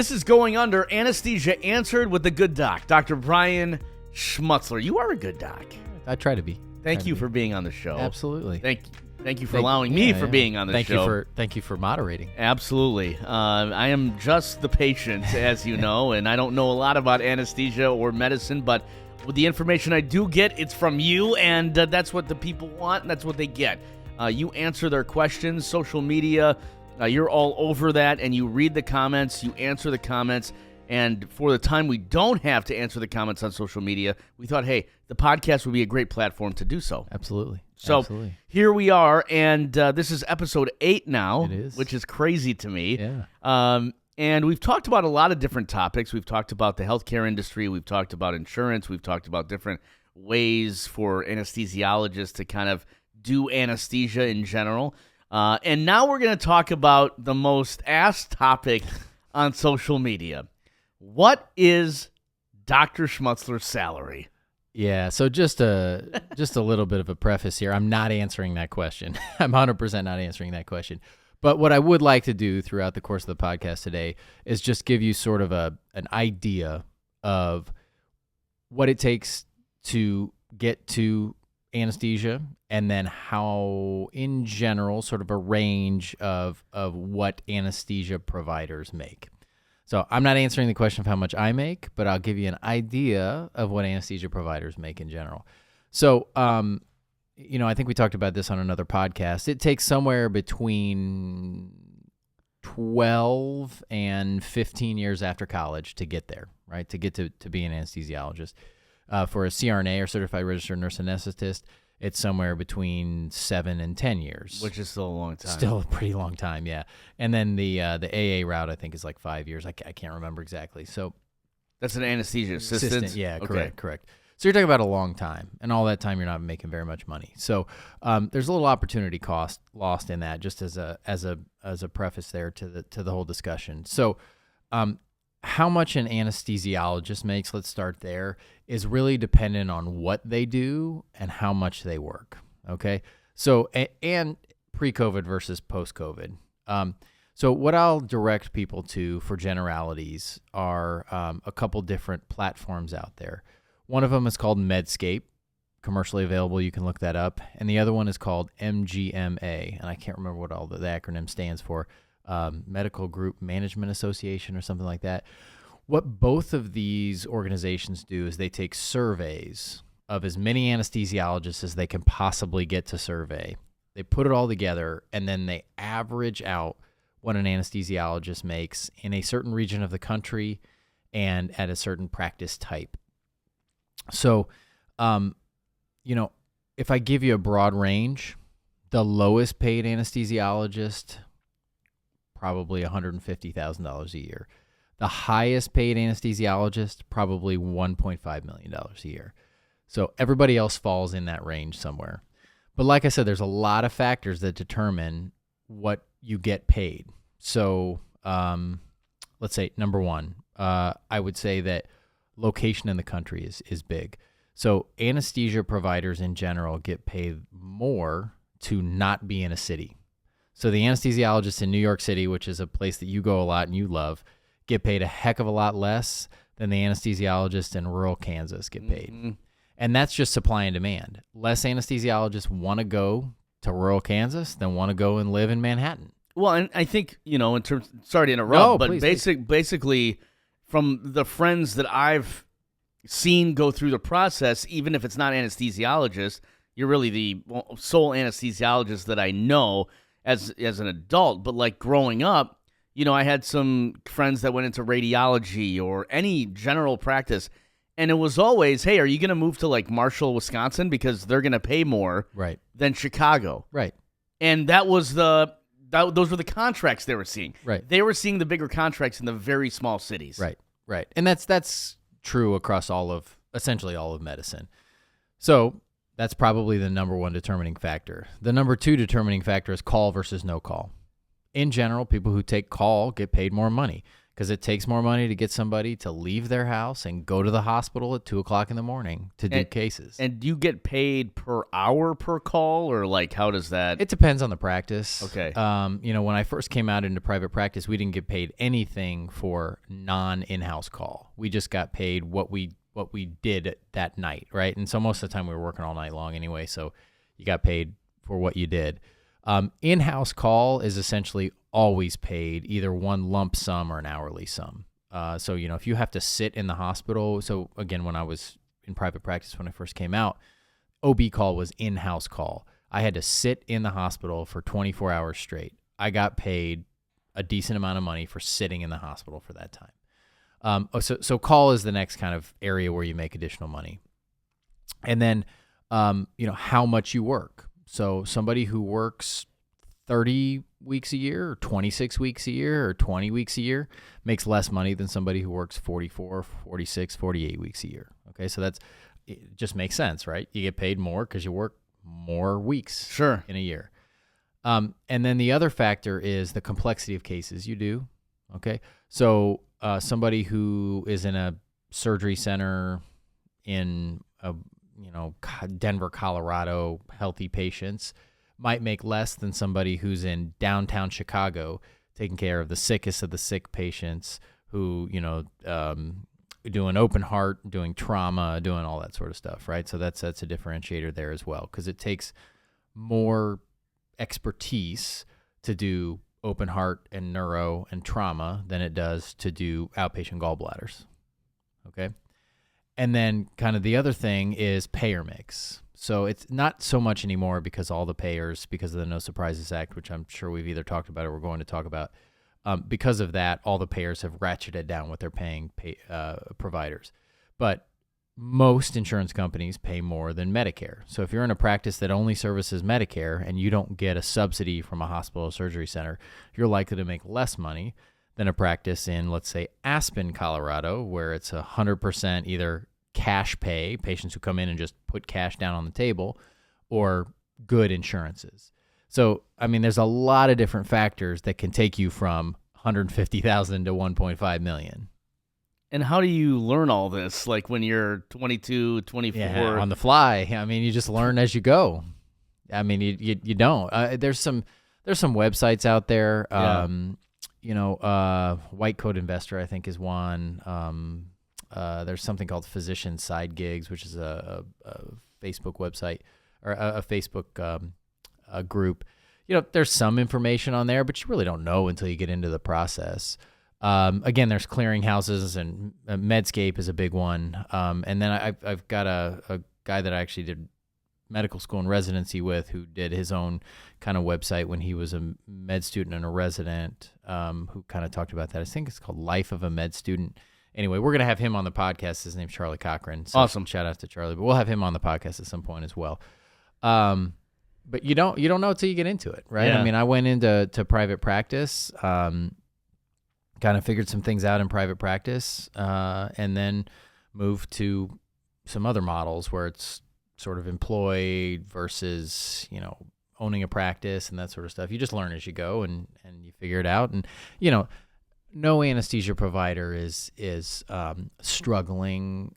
This is going under Anesthesia Answered with the good doc, Dr. Brian Schmutzler. You are a good doc. I try to be. Thank you for being on the show. Absolutely. Thank you for allowing me for being on the show. Thank you for moderating. Absolutely. I am just the patient, as you know, and I don't know a lot about anesthesia or medicine, but with the information I do get, it's from you, and that's what the people want, and that's what they get. You answer their questions, social media, you're all over that, and you read the comments, you answer the comments, and for the time we don't have to answer the comments on social media, we thought, hey, the podcast would be a great platform to do so. Absolutely. So Absolutely. Here we are, and this is episode 8 now, It is. which is crazy to me. Yeah. And we've talked about a lot of different topics. We've talked about the healthcare industry. We've talked about insurance. We've talked about different ways for anesthesiologists to kind of do anesthesia in general. And now we're going to talk about the most asked topic on social media. What is Dr. Schmutzler's salary? Yeah, so just a little bit of a preface here. I'm not answering that question. I'm 100% not answering that question. But what I would like to do throughout the course of the podcast today is just give you sort of an idea of what it takes to get to anesthesia, and then how, in general, sort of a range of what anesthesia providers make. So I'm not answering the question of how much I make, but I'll give you an idea of what anesthesia providers make in general. So, I think we talked about this on another podcast. It takes somewhere between 12 and 15 years after college to get there, right? To get to be an anesthesiologist. For a CRNA, or Certified Registered Nurse Anesthetist, it's somewhere between 7 and 10 years. Which is still a long time. Still a pretty long time, yeah. And then the AA route, I think, is like 5 years. I can't remember exactly. So that's an anesthesia assistant? Yeah, okay. Correct. So you're talking about a long time, and all that time you're not making very much money. So there's a little opportunity cost lost in that, just as a preface there to the whole discussion. So how much an anesthesiologist makes, let's start there, is really dependent on what they do and how much they work, okay? So, and pre-COVID versus post-COVID. So what I'll direct people to for generalities are a couple different platforms out there. One of them is called Medscape, commercially available. You can look that up. And the other one is called MGMA, and I can't remember what all the acronym stands for. Medical Group Management Association or something like that. What both of these organizations do is they take surveys of as many anesthesiologists as they can possibly get to survey. They put it all together, and then they average out what an anesthesiologist makes in a certain region of the country and at a certain practice type. So, if I give you a broad range, the lowest paid anesthesiologist, probably $150,000 a year. The highest paid anesthesiologist, probably $1.5 million a year. So everybody else falls in that range somewhere. But like I said, there's a lot of factors that determine what you get paid. So let's say number one, I would say that location in the country is big. So anesthesia providers in general get paid more to not be in a city. So the anesthesiologists in New York City, which is a place that you go a lot and you love, get paid a heck of a lot less than the anesthesiologists in rural Kansas get paid. Mm-hmm. And that's just supply and demand. Less anesthesiologists want to go to rural Kansas than want to go and live in Manhattan. Well, and I think, in terms, sorry to interrupt, but please. Basically from the friends that I've seen go through the process, even if it's not anesthesiologists, you're really the sole anesthesiologist that I know as an adult. But like growing up, I had some friends that went into radiology or any general practice, and it was always, hey, are you going to move to like Marshall, Wisconsin, because they're going to pay more than Chicago? Right. And that was those were the contracts they were seeing. Right. They were seeing the bigger contracts in the very small cities. Right. And that's true across essentially all of medicine. So that's probably the number one determining factor. The number two determining factor is call versus no call. In general, people who take call get paid more money. because it takes more money to get somebody to leave their house and go to the hospital at 2:00 in the morning to do cases. And do you get paid per hour per call, or like how does that? It depends on the practice. Okay. When I first came out into private practice, we didn't get paid anything for non-in-house call. We just got paid what we did that night, right? And so most of the time we were working all night long anyway, so you got paid for what you did. In-house call is essentially always paid either one lump sum or an hourly sum. So if you have to sit in the hospital, so again, when I was in private practice when I first came out, OB call was in-house call. I had to sit in the hospital for 24 hours straight. I got paid a decent amount of money for sitting in the hospital for that time. So call is the next kind of area where you make additional money. And then, how much you work. So somebody who works 30 weeks a year or 26 weeks a year or 20 weeks a year makes less money than somebody who works 44, 46, 48 weeks a year. Okay, so it just makes sense, right? You get paid more because you work more weeks in a year. And then the other factor is the complexity of cases you do. Okay, so somebody who is in a surgery center in Denver, Colorado, healthy patients might make less than somebody who's in downtown Chicago taking care of the sickest of the sick patients who, doing open heart, doing trauma, doing all that sort of stuff, right? So that's a differentiator there as well, because it takes more expertise to do open heart and neuro and trauma than it does to do outpatient gallbladders, okay? And then kind of the other thing is payer mix. So it's not so much anymore because all the payers, because of the No Surprises Act, which I'm sure we've either talked about or we're going to talk about, because of that, all the payers have ratcheted down what they're paying providers. But most insurance companies pay more than Medicare. So if you're in a practice that only services Medicare and you don't get a subsidy from a hospital or surgery center, you're likely to make less money than a practice in, let's say, Aspen, Colorado, where it's 100% either cash pay, patients who come in and just put cash down on the table, or good insurances. So, there's a lot of different factors that can take you from $150,000 to $1.5 million. And how do you learn all this? Like when you're 22, 24? Yeah, on the fly. You just learn as you go. You don't. There's some websites out there. White Coat Investor, I think, is one. There's something called Physician Side Gigs, which is a Facebook website or a Facebook group. There's some information on there, but you really don't know until you get into the process. Again, there's clearinghouses, and Medscape is a big one. And then I've got a guy that I actually did medical school and residency with, who did his own kind of website when he was a med student and a resident, who kind of talked about that. I think it's called Life of a Med Student. Anyway, we're going to have him on the podcast. His name's Charlie Cochran. So awesome. Shout out to Charlie, but we'll have him on the podcast at some point as well. But you don't know until you get into it, right? Yeah. I went into private practice, kind of figured some things out in private practice, and then moved to some other models where it's sort of employed versus, owning a practice and that sort of stuff. You just learn as you go and you figure it out. And, no anesthesia provider is struggling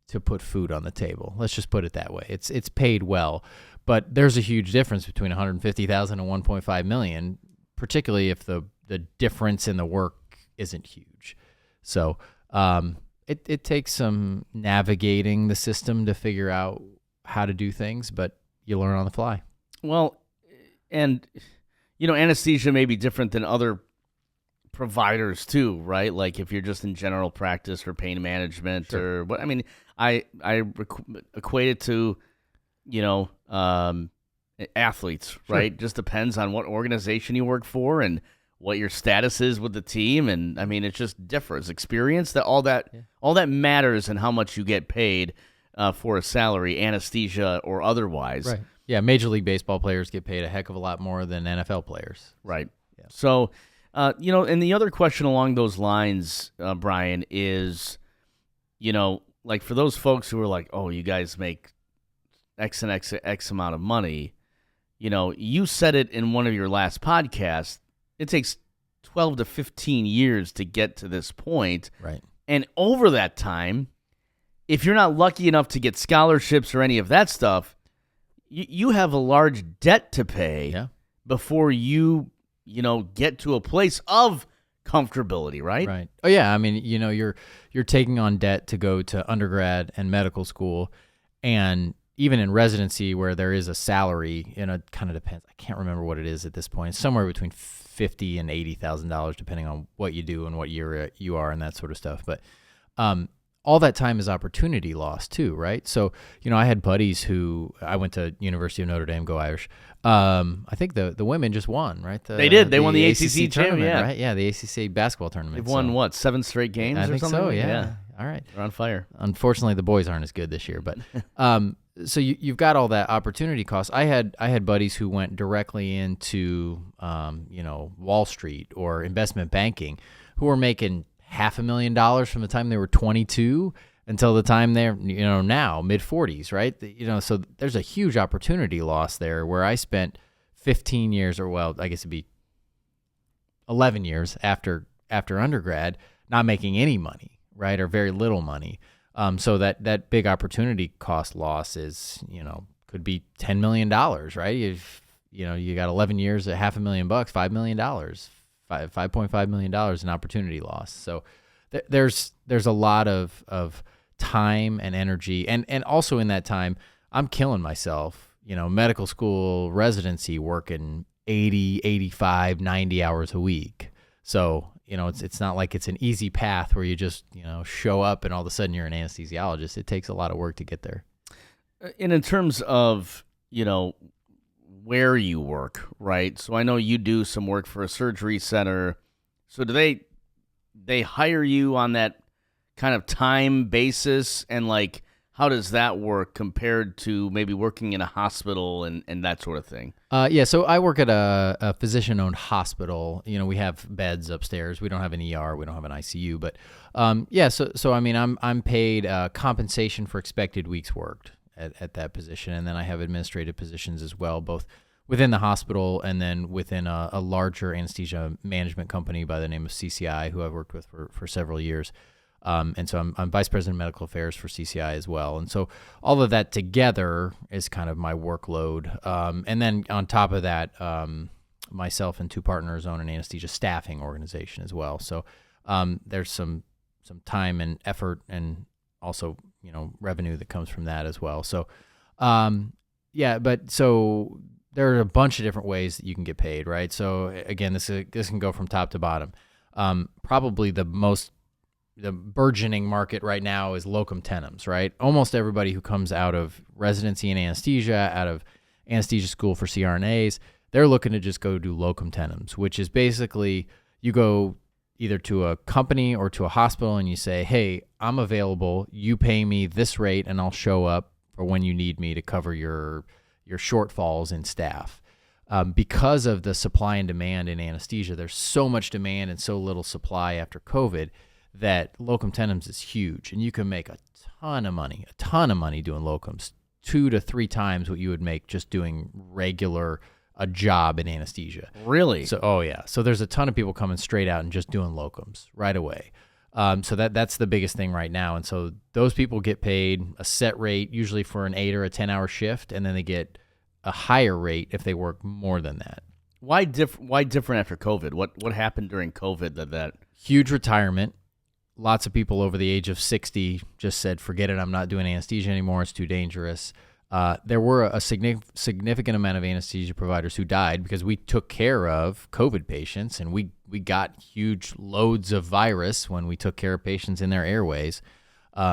to put food on the table. Let's just put it that way. It's paid well, but there's a huge difference between $150,000 and $1.5 million, particularly if the difference in the work isn't huge. So it takes some navigating the system to figure out how to do things, but you learn on the fly. Well, and anesthesia may be different than other providers too, right? Like if you're just in general practice or pain management or what. I equate it to, athletes, right? Just depends on what organization you work for and what your status is with the team, and it just differs. Experience, all that matters, and how much you get paid for a salary, anesthesia or otherwise. Right. Yeah, Major League Baseball players get paid a heck of a lot more than NFL players. Right. Yeah. So, and the other question along those lines, Brian, is, like for those folks who are like, oh, you guys make X and X amount of money, you said it in one of your last podcasts, it takes 12 to 15 years to get to this point. Right. And over that time, if you're not lucky enough to get scholarships or any of that stuff, you have a large debt to pay before you get to a place of comfortability, right? Right. Oh yeah. I mean, you're taking on debt to go to undergrad and medical school, and even in residency where there is a salary, it kind of depends. I can't remember what it is at this point. It's somewhere between $50,000 and $80,000, depending on what you do and what year you are and that sort of stuff. But all that time is opportunity lost too, right? So, I had buddies who I went to University of Notre Dame, go Irish. I think the women just won, right? They did. They won the ACC tournament, yeah. right? Yeah, the ACC basketball tournament. They've won, 7 straight games I or think something? so, yeah. All right. They're on fire. Unfortunately, the boys aren't as good this year, but so you've got all that opportunity cost. I had buddies who went directly into Wall Street or investment banking, who were making $500,000 from the time they were 22 until the time they're now mid-40s, right? So there's a huge opportunity loss there, where I spent 15 years, or well, I guess it'd be 11 years after undergrad, not making any money, right, or very little money. So that big opportunity cost loss is, could be $10 million, right? You got 11 years at $500,000, $5 million, $5.5 million in opportunity loss. So there's a lot of time and energy, and also in that time, I'm killing myself. Medical school, residency, working 80, 85, 90 hours a week. So it's not like it's an easy path where you just, show up and all of a sudden you're an anesthesiologist. It takes a lot of work to get there. And in terms of, where you work, right? So I know you do some work for a surgery center. So do they hire you on that kind of time basis? And how does that work compared to maybe working in a hospital and that sort of thing? So I work at a physician-owned hospital. We have beds upstairs. We don't have an ER. We don't have an ICU. But so I mean, I'm paid compensation for expected weeks worked at that position, and then I have administrative positions as well, both within the hospital and then within a larger anesthesia management company by the name of CCI, who I've worked with for several years. And so I'm vice president of medical affairs for CCI as well. And so all of that together is kind of my workload. And then on top of that, myself and two partners own an anesthesia staffing organization as well. So there's some time and effort, and also revenue that comes from that as well. So so there are a bunch of different ways that you can get paid, right? So again, this can go from top to bottom. Probably the burgeoning market right now is locum tenens, right? Almost everybody who comes out of residency in anesthesia, out of anesthesia school for CRNAs, they're looking to just go do locum tenens, which is basically you go either to a company or to a hospital and you say, hey, I'm available, you pay me this rate and I'll show up for when you need me to cover your shortfalls in staff. Because of the supply and demand in anesthesia, there's so much demand and so little supply after COVID that locum tenens is huge, and you can make a ton of money doing locums, 2 to 3 times what you would make just doing a job in anesthesia. Really? So there's a ton of people coming straight out and just doing locums right away. So that's the biggest thing right now. And so those people get paid a set rate, usually for an 8 or a 10-hour shift, and then they get a higher rate if they work more than that. Why different after COVID? What happened during COVID that huge retirement? Lots of people over the age of 60 just said, forget it, I'm not doing anesthesia anymore, it's too dangerous. There were a significant amount of anesthesia providers who died because we took care of COVID patients, and we got huge loads of virus when we took care of patients in their airways.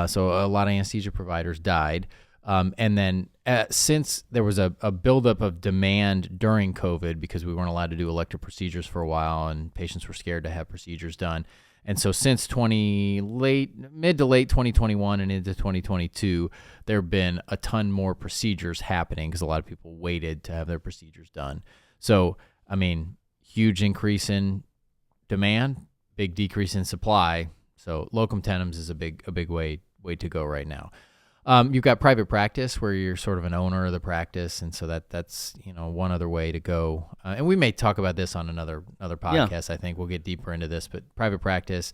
So a lot of anesthesia providers died. And then since there was a buildup of demand during COVID because we weren't allowed to do elective procedures for a while and patients were scared to have procedures done. And so since mid to late 2021 and into 2022, there have been a ton more procedures happening because a lot of people waited to have their procedures done. So, I mean, huge increase in demand, big decrease in supply. So locum tenens is a big way to go right now. You've got private practice where you're sort of an owner of the practice, and so that's one other way to go. And we may talk about this on another podcast. I think we'll get deeper into this, but private practice,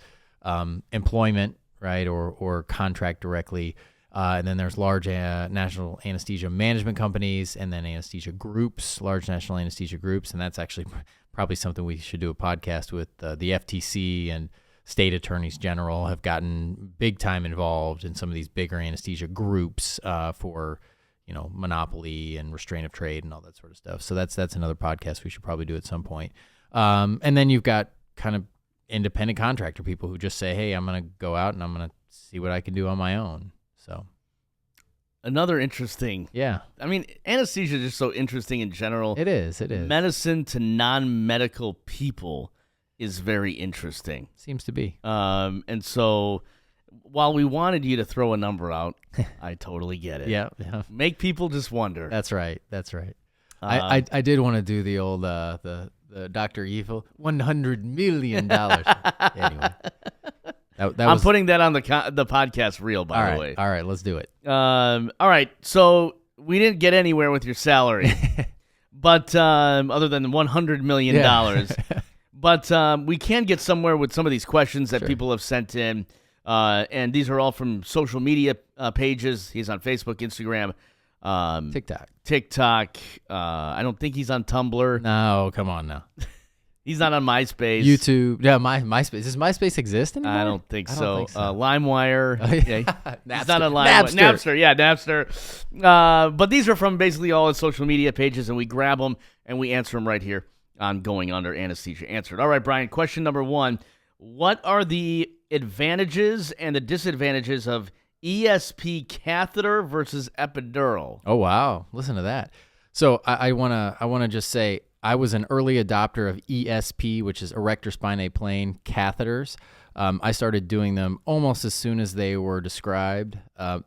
employment, right, or contract directly, and then there's large national anesthesia management companies, and then anesthesia groups, large national anesthesia groups, and that's actually probably something we should do a podcast with. The FTC and state attorneys general have gotten big time involved in some of these bigger anesthesia groups for monopoly and restraint of trade and all that sort of stuff. So that's another podcast we should probably do at some point. And then you've got kind of independent contractor people who just say, hey, I'm going to go out and I'm going to see what I can do on my own. So another interesting. Yeah. I mean, anesthesia is just so interesting in general. It is. Medicine to non-medical people is very interesting. Seems to be. And so while we wanted you to throw a number out, I totally get it. Yeah. Make people just wonder. That's right. I did want to do the old the Dr. Evil $100 million. Anyway. I'm putting that on the podcast reel, by the way. All right, let's do it. All right, so we didn't get anywhere with your salary, but other than $100 million. Yeah. But we can get somewhere with some of these questions that people have sent in, and these are all from social media pages. He's on Facebook, Instagram, TikTok. I don't think he's on Tumblr. No, come on now. He's not on MySpace. YouTube. Yeah, MySpace. Does MySpace exist anymore? I don't think so. LimeWire. Yeah, he's not on LimeWire. Napster. Yeah, Napster. But these are from basically all his social media pages, and we grab them and we answer them right here on Going Under Anesthesia Answered. All right, Brian, question number 1. What are the advantages and the disadvantages of ESP catheter versus epidural? Oh, wow. Listen to that. So I wanna just say I was an early adopter of ESP, which is erector spinae plane catheters. I started doing them almost as soon as they were described.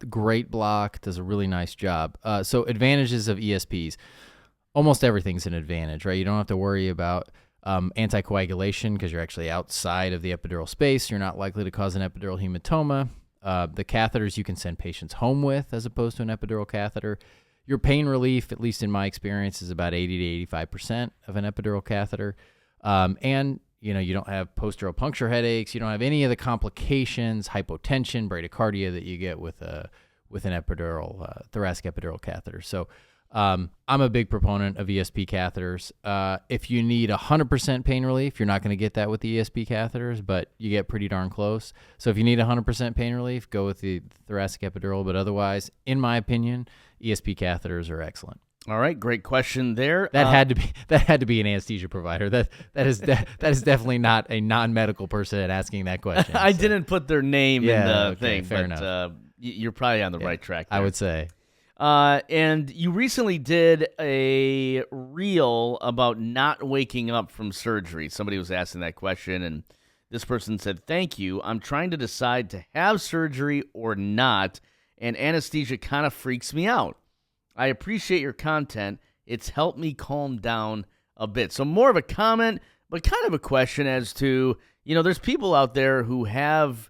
Great block, does a really nice job. So advantages of ESPs. Almost everything's an advantage, right? You don't have to worry about anticoagulation because you're actually outside of the epidural space. You're not likely to cause an epidural hematoma. The catheters you can send patients home with as opposed to an epidural catheter. Your pain relief, at least in my experience, is about 80 to 85% of an epidural catheter. And you don't have post-dural puncture headaches. You don't have any of the complications, hypotension, bradycardia that you get with an epidural, thoracic epidural catheter. So I'm a big proponent of ESP catheters. If you need 100% pain relief, you're not going to get that with the ESP catheters, but you get pretty darn close. So if you need 100% pain relief, go with the thoracic epidural. But otherwise, in my opinion, ESP catheters are excellent. All right, great question there. That had to be an anesthesia provider. That is definitely not a non-medical person asking that question. I didn't put their name in the thing, fair but enough. You're probably on the right track there. I would say. And you recently did a reel about not waking up from surgery. Somebody was asking that question, and this person said, "Thank you. I'm trying to decide to have surgery or not, and anesthesia kind of freaks me out. I appreciate your content. It's helped me calm down a bit." So more of a comment, but kind of a question as to, there's people out there who have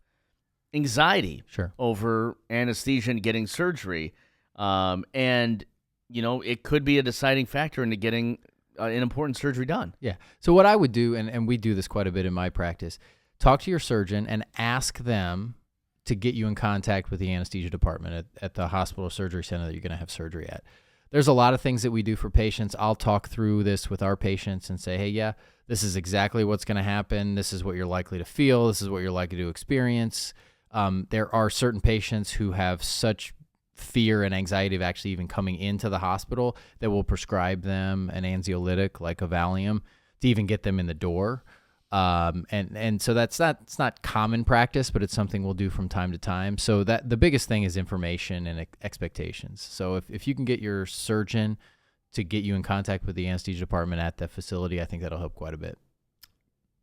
anxiety over anesthesia and getting surgery. And it could be a deciding factor into getting an important surgery done. Yeah. So what I would do, and we do this quite a bit in my practice, talk to your surgeon and ask them to get you in contact with the anesthesia department at the hospital or surgery center that you're going to have surgery at. There's a lot of things that we do for patients. I'll talk through this with our patients and say, hey, yeah, this is exactly what's going to happen. This is what you're likely to feel. This is what you're likely to experience. There are certain patients who have such fear and anxiety of actually even coming into the hospital that will prescribe them an anxiolytic like a Valium to even get them in the door. And so it's not common practice, but it's something we'll do from time to time. So that the biggest thing is information and expectations. So if you can get your surgeon to get you in contact with the anesthesia department at the facility, I think that'll help quite a bit.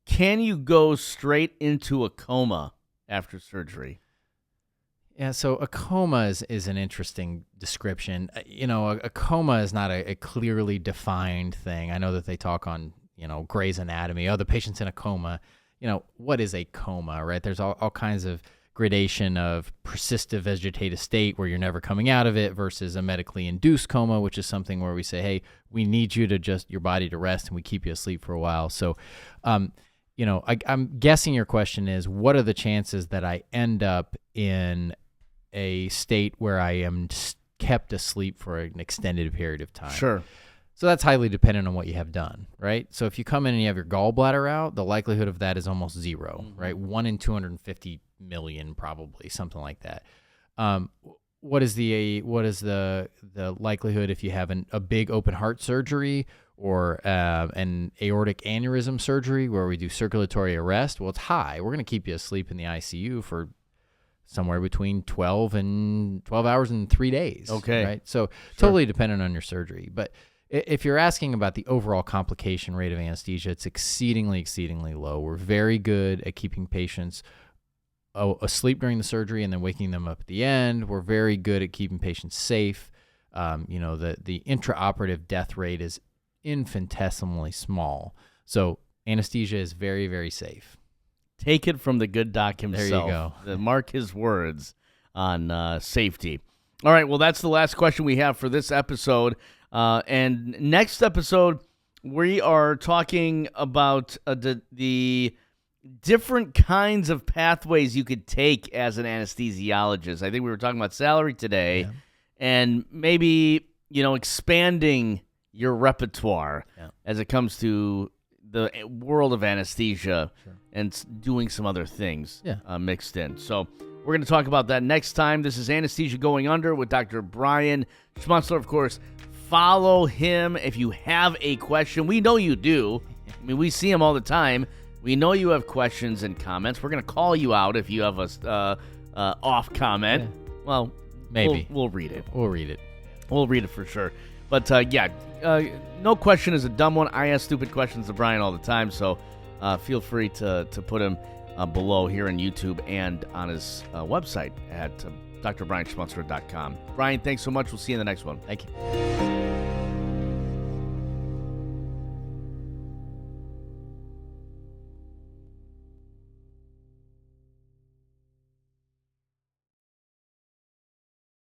Can you go straight into a coma after surgery? Yeah, so a coma is an interesting description. A coma is not a clearly defined thing. I know that they talk on, Grey's Anatomy. Oh, the patient's in a coma. What is a coma, right? There's all kinds of gradation of persistent vegetative state where you're never coming out of it versus a medically induced coma, which is something where we say, hey, we need you to just your body to rest and we keep you asleep for a while. So, I'm guessing your question is, what are the chances that I end up in a state where I am kept asleep for an extended period of time? Sure. So that's highly dependent on what you have done, right? So if you come in and you have your gallbladder out, the likelihood of that is almost zero, right? 1 in 250 million, probably, something like that. What is the likelihood if you have a big open heart surgery or an aortic aneurysm surgery where we do circulatory arrest? Well, it's high. We're going to keep you asleep in the ICU for somewhere between 12 hours and 3 days. Okay. Right? So totally dependent on your surgery. But if you're asking about the overall complication rate of anesthesia, it's exceedingly, exceedingly low. We're very good at keeping patients asleep during the surgery and then waking them up at the end. We're very good at keeping patients safe. The intraoperative death rate is infinitesimally small. So anesthesia is very, very safe. Take it from the good doc himself. There you go. Mark his words on safety. All right, well, that's the last question we have for this episode. And next episode, we are talking about the different kinds of pathways you could take as an anesthesiologist. I think we were talking about salary today, and maybe, expanding your repertoire as it comes to the world of anesthesia and doing some other things mixed in. So we're going to talk about that next time. This is Anesthesia Going Under with Dr. Brian Schmutzler. Of course, follow him if you have a question. We know you do. I mean, we see him all the time. We know you have questions and comments. We're going to call you out if you have a off comment. Yeah. Well, maybe. We'll read it. We'll read it. We'll read it for sure. But, no question is a dumb one. I ask stupid questions to Brian all the time, so feel free to put him below here on YouTube and on his website at drbrianschmutzler.com. Brian, thanks so much. We'll see you in the next one. Thank you.